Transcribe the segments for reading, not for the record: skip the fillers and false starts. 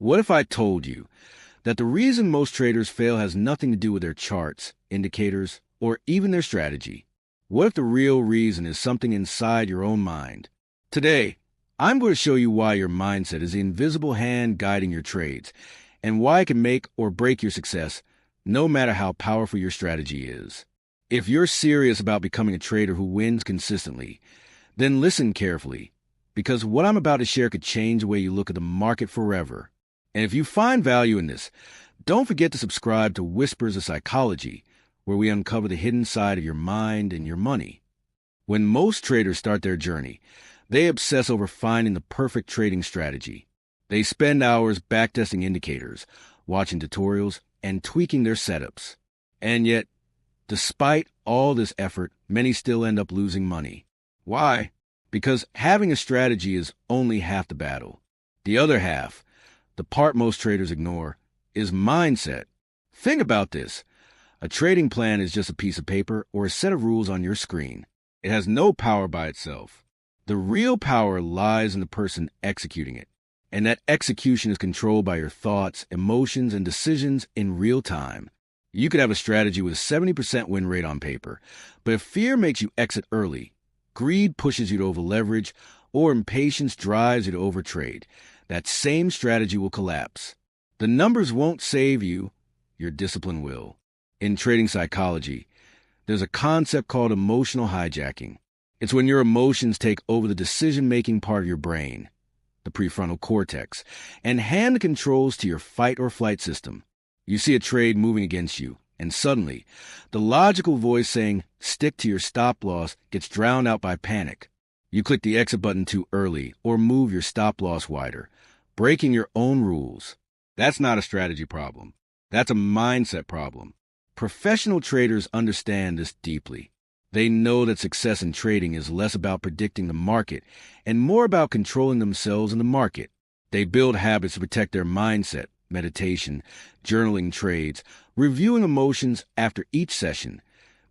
What if I told you that the reason most traders fail has nothing to do with their charts, indicators, or even their strategy? What if the real reason is something inside your own mind? Today, I'm going to show you why your mindset is the invisible hand guiding your trades, and why it can make or break your success, no matter how powerful your strategy is. If you're serious about becoming a trader who wins consistently, then listen carefully, because what I'm about to share could change the way you look at the market forever. And if you find value in this, don't forget to subscribe to Whispers of Psychology, where we uncover the hidden side of your mind and your money. When most traders start their journey, they obsess over finding the perfect trading strategy. They spend hours backtesting indicators, watching tutorials, and tweaking their setups. And yet, despite all this effort, many still end up losing money. Why? Because having a strategy is only half the battle. The other half, the part most traders ignore, is mindset. Think about this. A trading plan is just a piece of paper or a set of rules on your screen. It has no power by itself. The real power lies in the person executing it. And that execution is controlled by your thoughts, emotions, and decisions in real time. You could have a strategy with a 70% win rate on paper, but if fear makes you exit early, greed pushes you to over-leverage, or impatience drives you to overtrade, that same strategy will collapse. The numbers won't save you, your discipline will. In trading psychology, there's a concept called emotional hijacking. It's when your emotions take over the decision-making part of your brain, the prefrontal cortex, and hand the controls to your fight-or-flight system. You see a trade moving against you, and suddenly, the logical voice saying, stick to your stop loss, gets drowned out by panic. You click the exit button too early or move your stop loss wider, breaking your own rules. That's not a strategy problem. That's a mindset problem. Professional traders understand this deeply. They know that success in trading is less about predicting the market and more about controlling themselves in the market. They build habits to protect their mindset, meditation, journaling trades, reviewing emotions after each session,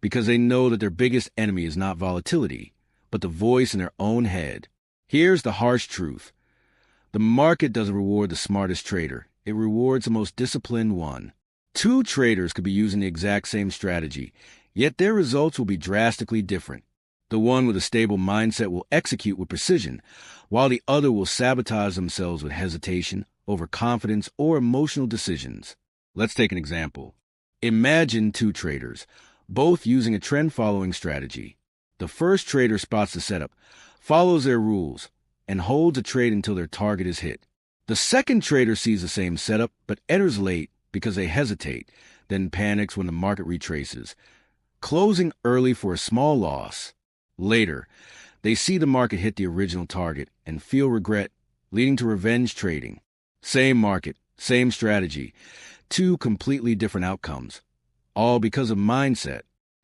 because they know that their biggest enemy is not volatility, but the voice in their own head. Here's the harsh truth. The market doesn't reward the smartest trader. It rewards the most disciplined one. Two traders could be using the exact same strategy, yet their results will be drastically different. The one with a stable mindset will execute with precision, while the other will sabotage themselves with hesitation, overconfidence, or emotional decisions. Let's take an example. Imagine two traders, both using a trend-following strategy. The first trader spots the setup, follows their rules, and holds a trade until their target is hit. The second trader sees the same setup, but enters late because they hesitate, then panics when the market retraces, closing early for a small loss. Later, they see the market hit the original target and feel regret, leading to revenge trading. Same market, same strategy, two completely different outcomes, all because of mindset.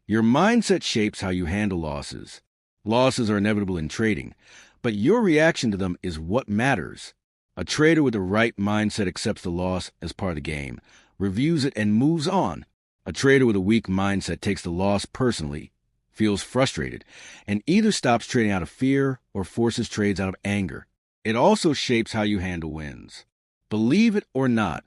Your mindset shapes how you handle losses. Losses are inevitable in trading, but your reaction to them is what matters. A trader with the right mindset accepts the loss as part of the game, reviews it, and moves on. A trader with a weak mindset takes the loss personally, feels frustrated, and either stops trading out of fear or forces trades out of anger. It also shapes how you handle wins. Believe it or not,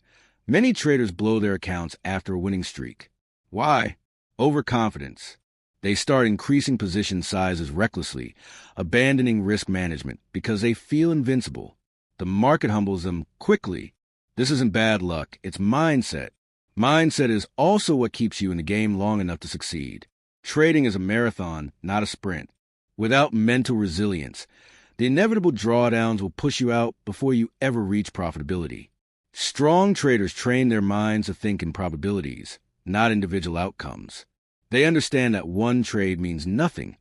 many traders blow their accounts after a winning streak. Why? Overconfidence. They start increasing position sizes recklessly, abandoning risk management because they feel invincible. The market humbles them quickly. This isn't bad luck, it's mindset. Mindset is also what keeps you in the game long enough to succeed. Trading is a marathon, not a sprint. Without mental resilience, the inevitable drawdowns will push you out before you ever reach profitability. Strong traders train their minds to think in probabilities, not individual outcomes. They understand that one trade means nothing.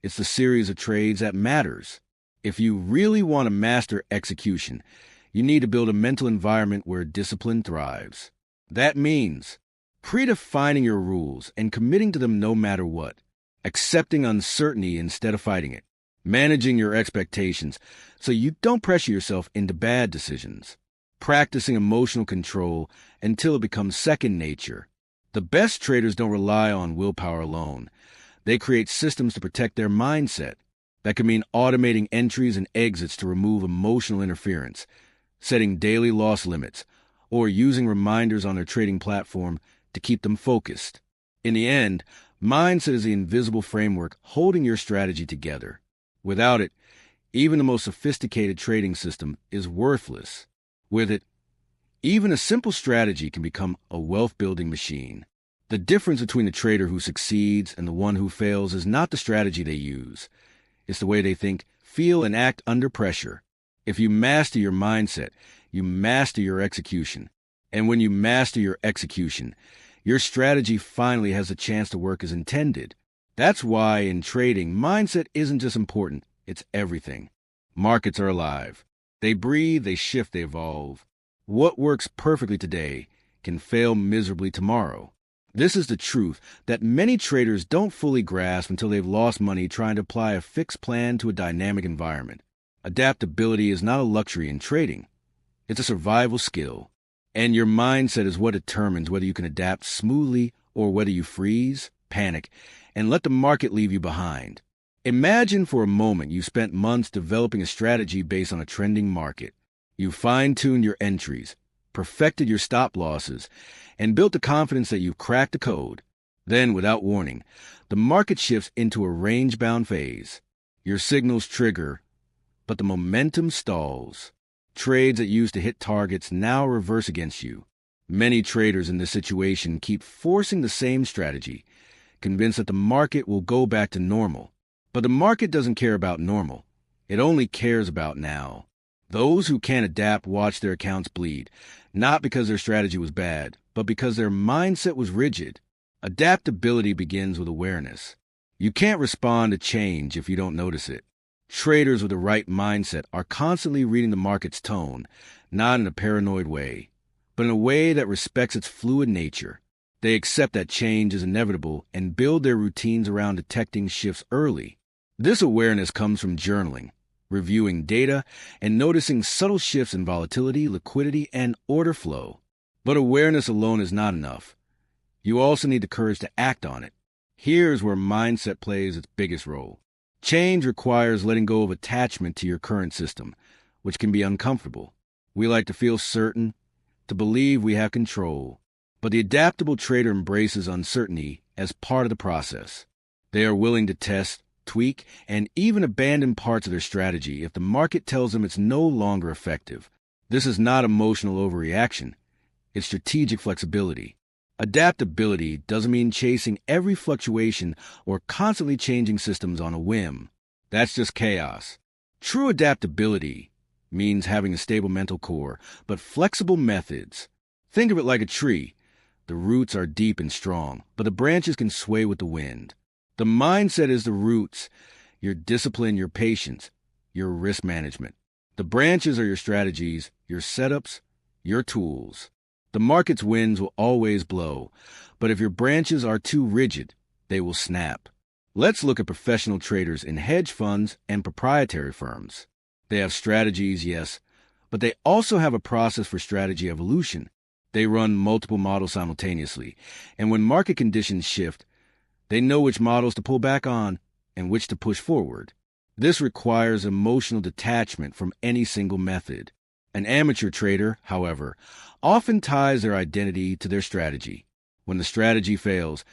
It's the series of trades that matters. If you really want to master execution, you need to build a mental environment where discipline thrives. That means predefining your rules and committing to them no matter what, accepting uncertainty instead of fighting it, managing your expectations so you don't pressure yourself into bad decisions, practicing emotional control until it becomes second nature. The best traders don't rely on willpower alone. They create systems to protect their mindset. That could mean automating entries and exits to remove emotional interference, setting daily loss limits, or using reminders on their trading platform to keep them focused. In the end, mindset is the invisible framework holding your strategy together. Without it, even the most sophisticated trading system is worthless. With it, even a simple strategy can become a wealth-building machine. The difference between the trader who succeeds and the one who fails is not the strategy they use. It's the way they think, feel, and act under pressure. If you master your mindset, you master your execution. And when you master your execution, your strategy finally has a chance to work as intended. That's why in trading, mindset isn't just important, it's everything. Markets are alive. They breathe, they shift, they evolve. What works perfectly today can fail miserably tomorrow. This is the truth that many traders don't fully grasp until they've lost money trying to apply a fixed plan to a dynamic environment. Adaptability is not a luxury in trading. It's a survival skill. And your mindset is what determines whether you can adapt smoothly or whether you freeze, panic, and let the market leave you behind. Imagine for a moment you spent months developing a strategy based on a trending market. You fine-tuned your entries, perfected your stop losses, and built the confidence that you've cracked the code. Then, without warning, the market shifts into a range-bound phase. Your signals trigger, but the momentum stalls. Trades that used to hit targets now reverse against you. Many traders in this situation keep forcing the same strategy, convinced that the market will go back to normal. But the market doesn't care about normal. It only cares about now. Those who can't adapt watch their accounts bleed, not because their strategy was bad, but because their mindset was rigid. Adaptability begins with awareness. You can't respond to change if you don't notice it. Traders with the right mindset are constantly reading the market's tone, not in a paranoid way, but in a way that respects its fluid nature. They accept that change is inevitable and build their routines around detecting shifts early. This awareness comes from journaling, reviewing data, and noticing subtle shifts in volatility, liquidity, and order flow. But awareness alone is not enough. You also need the courage to act on it. Here's where mindset plays its biggest role. Change requires letting go of attachment to your current system, which can be uncomfortable. We like to feel certain, to believe we have control. But the adaptable trader embraces uncertainty as part of the process. They are willing to test, tweak, and even abandon parts of their strategy if the market tells them it's no longer effective. This is not emotional overreaction. It's strategic flexibility. Adaptability doesn't mean chasing every fluctuation or constantly changing systems on a whim. That's just chaos. True adaptability means having a stable mental core, but flexible methods. Think of it like a tree. The roots are deep and strong, but the branches can sway with the wind. The mindset is the roots, your discipline, your patience, your risk management. The branches are your strategies, your setups, your tools. The market's winds will always blow, but if your branches are too rigid, they will snap. Let's look at professional traders in hedge funds and proprietary firms. They have strategies, yes, but they also have a process for strategy evolution. They run multiple models simultaneously, and when market conditions shift, they know which models to pull back on and which to push forward. This requires emotional detachment from any single method. An amateur trader, however, often ties their identity to their strategy. When the strategy fails,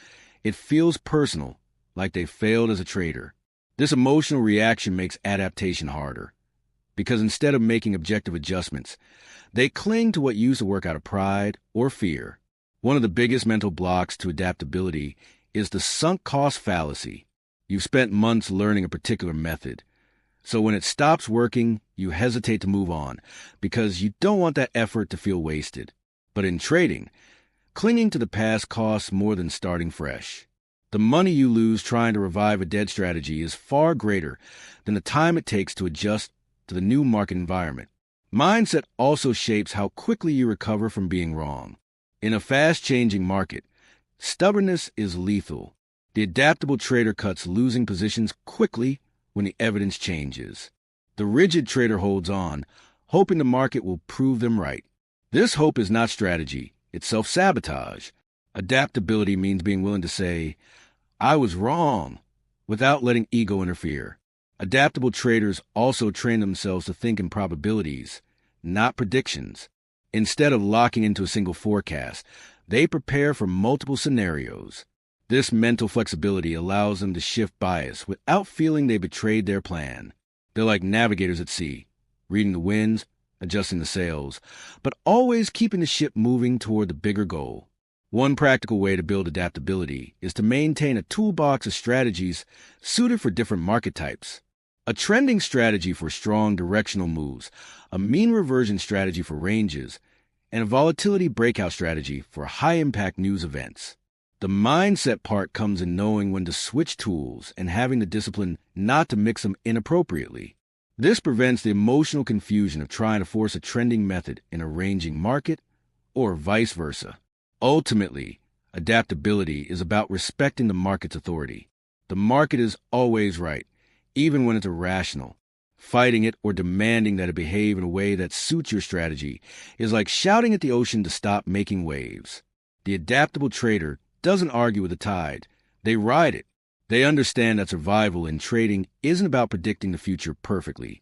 it feels personal, like they failed as a trader. This emotional reaction makes adaptation harder, because instead of making objective adjustments, they cling to what used to work out of pride or fear. One of the biggest mental blocks to adaptability is the sunk cost fallacy. You've spent months learning a particular method, so when it stops working, you hesitate to move on because you don't want that effort to feel wasted. But in trading, clinging to the past costs more than starting fresh. The money you lose trying to revive a dead strategy is far greater than the time it takes to adjust to the new market environment. Mindset also shapes how quickly you recover from being wrong. In a fast-changing market, stubbornness is lethal. The adaptable trader cuts losing positions quickly when the evidence changes. The rigid trader holds on, hoping the market will prove them right. This hope is not strategy, it's self-sabotage. Adaptability means being willing to say, I was wrong, without letting ego interfere. Adaptable traders also train themselves to think in probabilities, not predictions. Instead of locking into a single forecast, they prepare for multiple scenarios. This mental flexibility allows them to shift bias without feeling they betrayed their plan. They're like navigators at sea, reading the winds, adjusting the sails, but always keeping the ship moving toward the bigger goal. One practical way to build adaptability is to maintain a toolbox of strategies suited for different market types. A trending strategy for strong directional moves, a mean reversion strategy for ranges, and a volatility breakout strategy for high-impact news events. The mindset part comes in knowing when to switch tools and having the discipline not to mix them inappropriately. This prevents the emotional confusion of trying to force a trending method in a ranging market or vice versa. Ultimately, adaptability is about respecting the market's authority. The market is always right, even when it's irrational. Fighting it or demanding that it behave in a way that suits your strategy is like shouting at the ocean to stop making waves. The adaptable trader doesn't argue with the tide. They ride it. They understand that survival in trading isn't about predicting the future perfectly,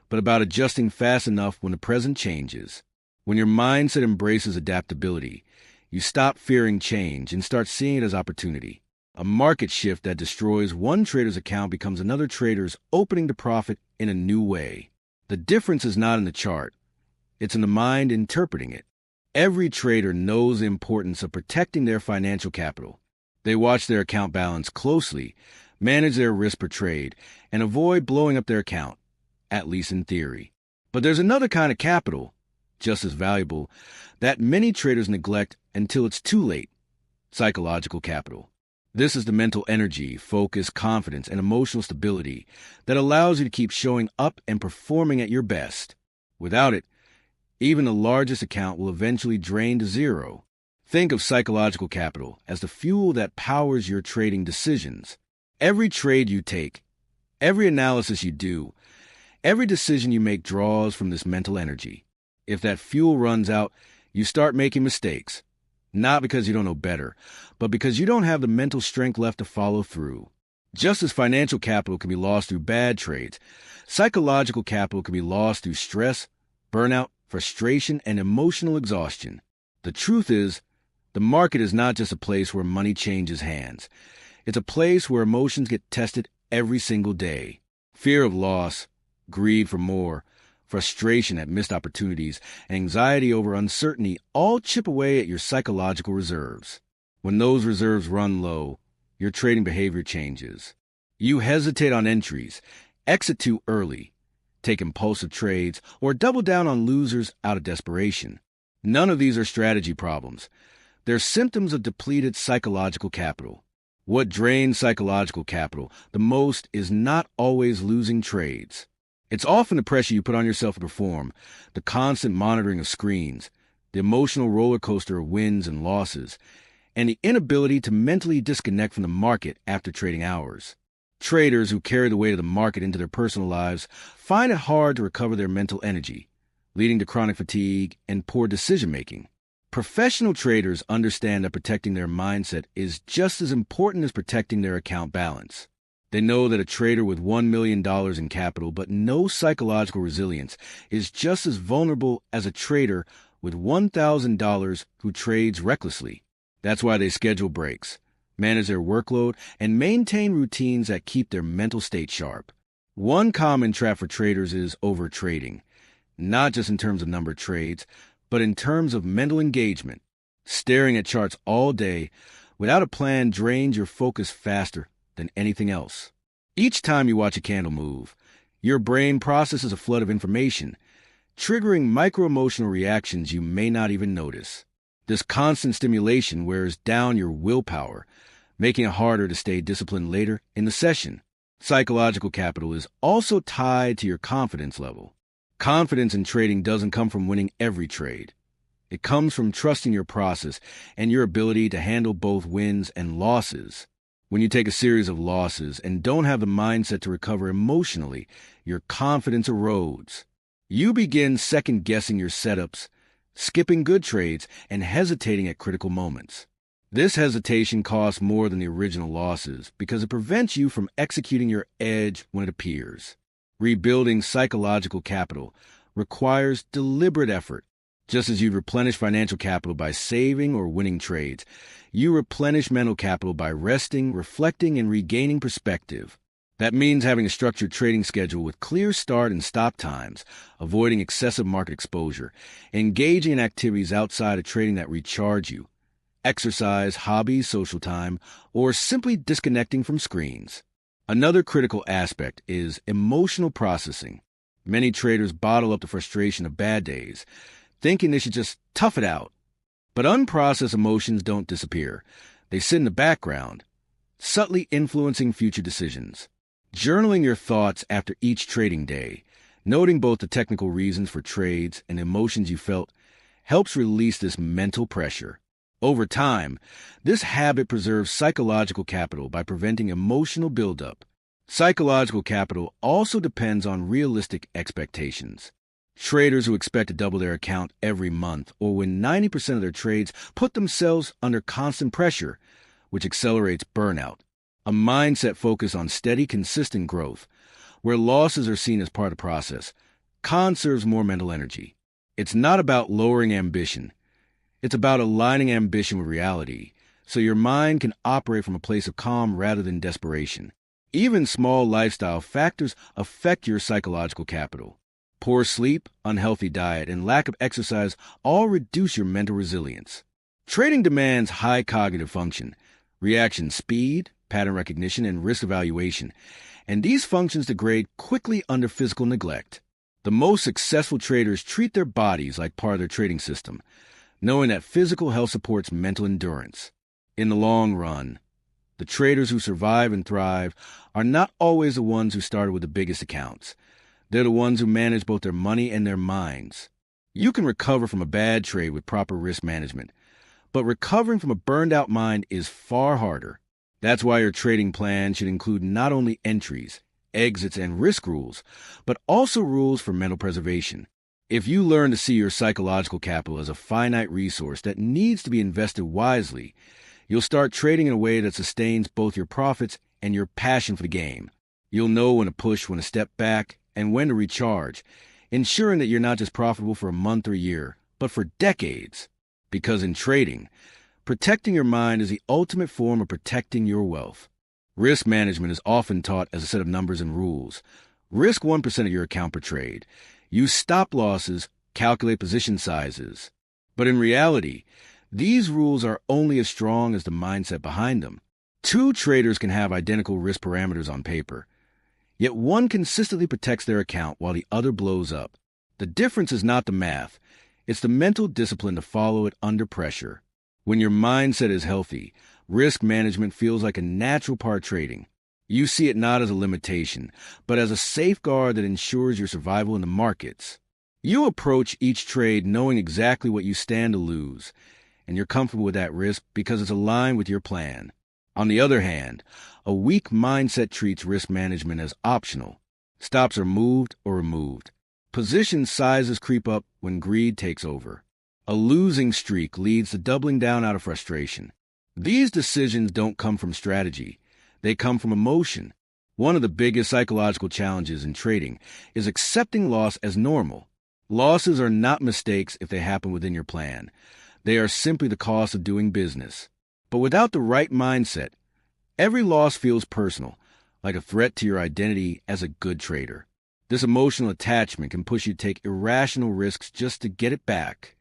but about adjusting fast enough when the present changes. When your mindset embraces adaptability, you stop fearing change and start seeing it as opportunity. A market shift that destroys one trader's account becomes another trader's opening to profit in a new way. The difference is not in the chart. It's in the mind interpreting it. Every trader knows the importance of protecting their financial capital. They watch their account balance closely, manage their risk per trade, and avoid blowing up their account, at least in theory. But there's another kind of capital, just as valuable, that many traders neglect until it's too late: psychological capital. This is the mental energy, focus, confidence, and emotional stability that allows you to keep showing up and performing at your best. Without it, even the largest account will eventually drain to zero. Think of psychological capital as the fuel that powers your trading decisions. Every trade you take, every analysis you do, every decision you make draws from this mental energy. If that fuel runs out, you start making mistakes. Not because you don't know better, but because you don't have the mental strength left to follow through. Just as financial capital can be lost through bad trades, psychological capital can be lost through stress, burnout, frustration, and emotional exhaustion. The truth is, the market is not just a place where money changes hands. It's a place where emotions get tested every single day. Fear of loss, greed for more, frustration at missed opportunities, and anxiety over uncertainty all chip away at your psychological reserves. When those reserves run low, your trading behavior changes. You hesitate on entries, exit too early, take impulsive trades, or double down on losers out of desperation. None of these are strategy problems. They're symptoms of depleted psychological capital. What drains psychological capital the most is not always losing trades. It's often the pressure you put on yourself to perform, the constant monitoring of screens, the emotional roller coaster of wins and losses, and the inability to mentally disconnect from the market after trading hours. Traders who carry the weight of the market into their personal lives find it hard to recover their mental energy, leading to chronic fatigue and poor decision-making. Professional traders understand that protecting their mindset is just as important as protecting their account balance. They know that a trader with $1 million in capital but no psychological resilience is just as vulnerable as a trader with $1,000 who trades recklessly. That's why they schedule breaks, manage their workload, and maintain routines that keep their mental state sharp. One common trap for traders is overtrading, not just in terms of number of trades, but in terms of mental engagement. Staring at charts all day without a plan drains your focus faster than anything else. Each time you watch a candle move, your brain processes a flood of information, triggering micro-emotional reactions you may not even notice. This constant stimulation wears down your willpower, making it harder to stay disciplined later in the session. Psychological capital is also tied to your confidence level. Confidence in trading doesn't come from winning every trade. It comes from trusting your process and your ability to handle both wins and losses. When you take a series of losses and don't have the mindset to recover emotionally, your confidence erodes. You begin second-guessing your setups, skipping good trades, and hesitating at critical moments. This hesitation costs more than the original losses because it prevents you from executing your edge when it appears. Rebuilding psychological capital requires deliberate effort. Just as you replenish financial capital by saving or winning trades, you replenish mental capital by resting, reflecting, and regaining perspective. That means having a structured trading schedule with clear start and stop times, avoiding excessive market exposure, engaging in activities outside of trading that recharge you, exercise, hobbies, social time, or simply disconnecting from screens. Another critical aspect is emotional processing. Many traders bottle up the frustration of bad days, thinking they should just tough it out. But unprocessed emotions don't disappear. They sit in the background, subtly influencing future decisions. Journaling your thoughts after each trading day, noting both the technical reasons for trades and emotions you felt, helps release this mental pressure. Over time, this habit preserves psychological capital by preventing emotional buildup. Psychological capital also depends on realistic expectations. Traders who expect to double their account every month or win 90% of their trades put themselves under constant pressure, which accelerates burnout. A mindset focused on steady, consistent growth, where losses are seen as part of the process, conserves more mental energy. It's not about lowering ambition. It's about aligning ambition with reality, so your mind can operate from a place of calm rather than desperation. Even small lifestyle factors affect your psychological capital. Poor sleep, unhealthy diet, and lack of exercise all reduce your mental resilience. Trading demands high cognitive function, reaction speed, pattern recognition, and risk evaluation, and these functions degrade quickly under physical neglect. The most successful traders treat their bodies like part of their trading system, knowing that physical health supports mental endurance. In the long run, the traders who survive and thrive are not always the ones who started with the biggest accounts. They're the ones who manage both their money and their minds. You can recover from a bad trade with proper risk management, but recovering from a burned-out mind is far harder. That's why your trading plan should include not only entries, exits, and risk rules, but also rules for mental preservation. If you learn to see your psychological capital as a finite resource that needs to be invested wisely, you'll start trading in a way that sustains both your profits and your passion for the game. You'll know when to push, when to step back, and when to recharge, ensuring that you're not just profitable for a month or a year, but for decades. Because in trading, protecting your mind is the ultimate form of protecting your wealth. Risk management is often taught as a set of numbers and rules. Risk 1% of your account per trade. Use stop losses, calculate position sizes. But in reality, these rules are only as strong as the mindset behind them. Two traders can have identical risk parameters on paper, yet one consistently protects their account while the other blows up. The difference is not the math. It's the mental discipline to follow it under pressure. When your mindset is healthy, risk management feels like a natural part of trading. You see it not as a limitation, but as a safeguard that ensures your survival in the markets. You approach each trade knowing exactly what you stand to lose, and you're comfortable with that risk because it's aligned with your plan. On the other hand, a weak mindset treats risk management as optional. Stops are moved or removed. Position sizes creep up when greed takes over. A losing streak leads to doubling down out of frustration. These decisions don't come from strategy. They come from emotion. One of the biggest psychological challenges in trading is accepting loss as normal. Losses are not mistakes if they happen within your plan. They are simply the cost of doing business. But without the right mindset, every loss feels personal, like a threat to your identity as a good trader. This emotional attachment can push you to take irrational risks just to get it back.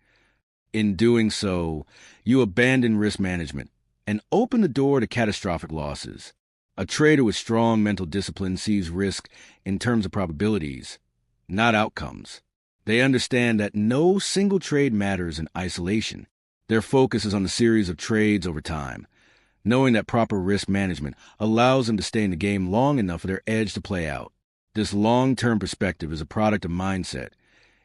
In doing so, you abandon risk management and open the door to catastrophic losses. A trader with strong mental discipline sees risk in terms of probabilities, not outcomes. They understand that no single trade matters in isolation. Their focus is on the series of trades over time, knowing that proper risk management allows them to stay in the game long enough for their edge to play out. This long-term perspective is a product of mindset.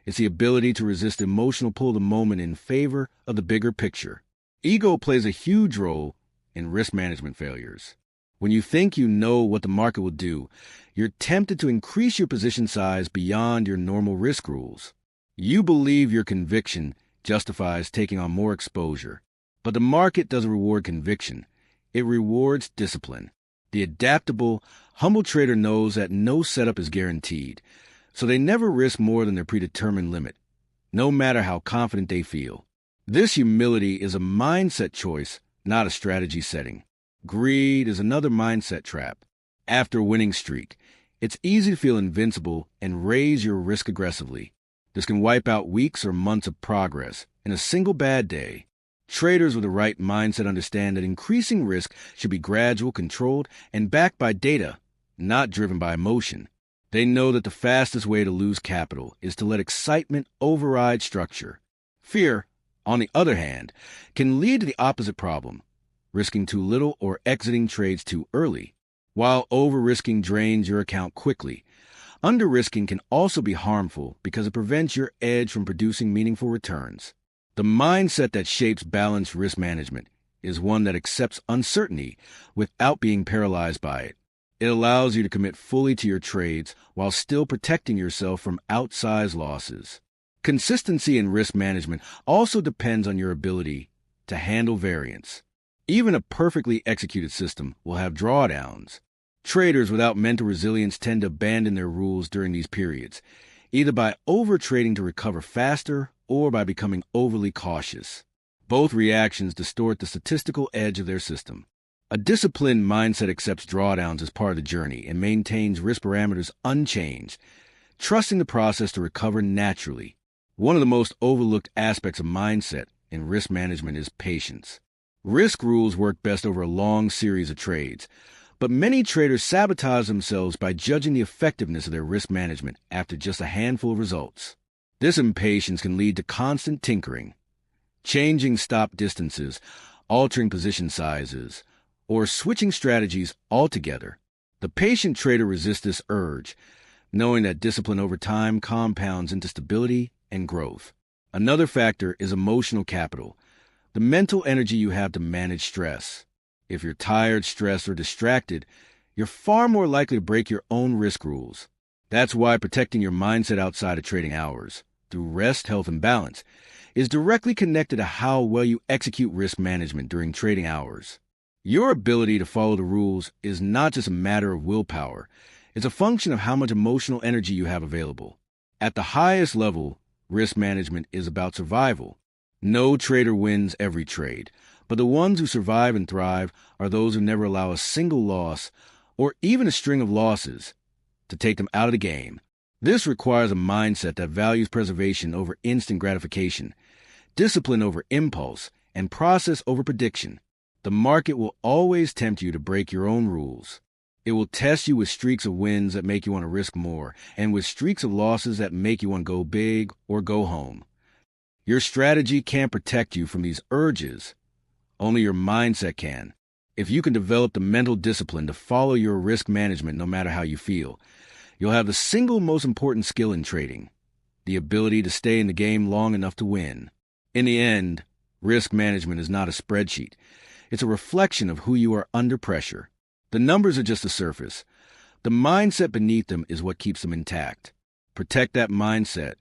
It's the ability to resist the emotional pull of the moment in favor of the bigger picture. Ego plays a huge role in risk management failures. When you think you know what the market will do, you're tempted to increase your position size beyond your normal risk rules. You believe your conviction justifies taking on more exposure. But the market doesn't reward conviction. It rewards discipline. The adaptable, humble trader knows that no setup is guaranteed, so they never risk more than their predetermined limit, no matter how confident they feel. This humility is a mindset choice, not a strategy setting. Greed is another mindset trap. After a winning streak, it's easy to feel invincible and raise your risk aggressively. This can wipe out weeks or months of progress in a single bad day. Traders with the right mindset understand that increasing risk should be gradual, controlled, and backed by data, not driven by emotion. They know that the fastest way to lose capital is to let excitement override structure. Fear, on the other hand, can lead to the opposite problem, risking too little or exiting trades too early. While over-risking drains your account quickly, under-risking can also be harmful because it prevents your edge from producing meaningful returns. The mindset that shapes balanced risk management is one that accepts uncertainty without being paralyzed by it. It allows you to commit fully to your trades while still protecting yourself from outsized losses. Consistency in risk management also depends on your ability to handle variance. Even a perfectly executed system will have drawdowns. Traders without mental resilience tend to abandon their rules during these periods, either by over-trading to recover faster or by becoming overly cautious. Both reactions distort the statistical edge of their system. A disciplined mindset accepts drawdowns as part of the journey and maintains risk parameters unchanged, trusting the process to recover naturally. One of the most overlooked aspects of mindset in risk management is patience. Risk rules work best over a long series of trades, but many traders sabotage themselves by judging the effectiveness of their risk management after just a handful of results. This impatience can lead to constant tinkering, changing stop distances, altering position sizes, or switching strategies altogether. The patient trader resists this urge, knowing that discipline over time compounds into stability and growth. Another factor is emotional capital, the mental energy you have to manage stress. If you're tired, stressed, or distracted, you're far more likely to break your own risk rules. That's why protecting your mindset outside of trading hours, through rest, health, and balance, is directly connected to how well you execute risk management during trading hours. Your ability to follow the rules is not just a matter of willpower. It's a function of how much emotional energy you have available. At the highest level, risk management is about survival. No trader wins every trade, but the ones who survive and thrive are those who never allow a single loss, or even a string of losses, to take them out of the game. This requires a mindset that values preservation over instant gratification, discipline over impulse, and process over prediction. The market will always tempt you to break your own rules. It will test you with streaks of wins that make you want to risk more, and with streaks of losses that make you want to go big or go home. Your strategy can't protect you from these urges. Only your mindset can. If you can develop the mental discipline to follow your risk management no matter how you feel, you'll have the single most important skill in trading, the ability to stay in the game long enough to win. In the end, risk management is not a spreadsheet. It's a reflection of who you are under pressure. The numbers are just the surface. The mindset beneath them is what keeps them intact. Protect that mindset,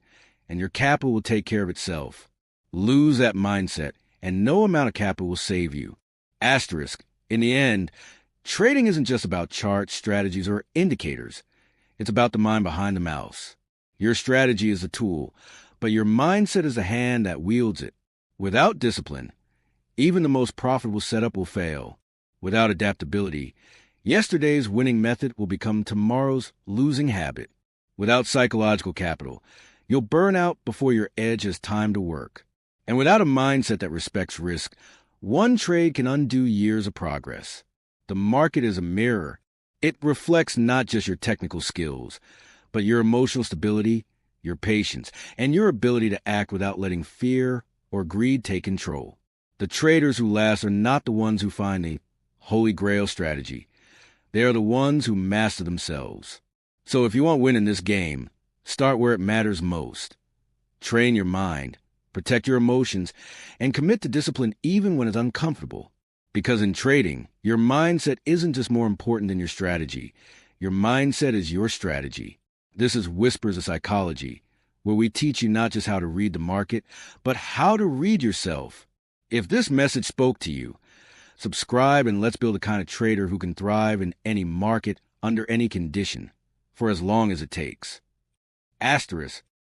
and your capital will take care of itself. Lose that mindset, and no amount of capital will save you. Asterisk, in the end, trading isn't just about charts, strategies, or indicators. It's about the mind behind the mouse. Your strategy is a tool, but your mindset is the hand that wields it. Without discipline, even the most profitable setup will fail. Without adaptability, yesterday's winning method will become tomorrow's losing habit. Without psychological capital, you'll burn out before your edge has time to work. And without a mindset that respects risk, one trade can undo years of progress. The market is a mirror. It reflects not just your technical skills, but your emotional stability, your patience, and your ability to act without letting fear or greed take control. The traders who last are not the ones who find the holy grail strategy. They are the ones who master themselves. So if you want to win in this game, start where it matters most. Train your mind, protect your emotions, and commit to discipline even when it's uncomfortable. Because in trading, your mindset isn't just more important than your strategy. Your mindset is your strategy. This is Whispers of Psychology, where we teach you not just how to read the market, but how to read yourself. If this message spoke to you, subscribe and let's build a kind of trader who can thrive in any market, under any condition, for as long as it takes. Asterisk.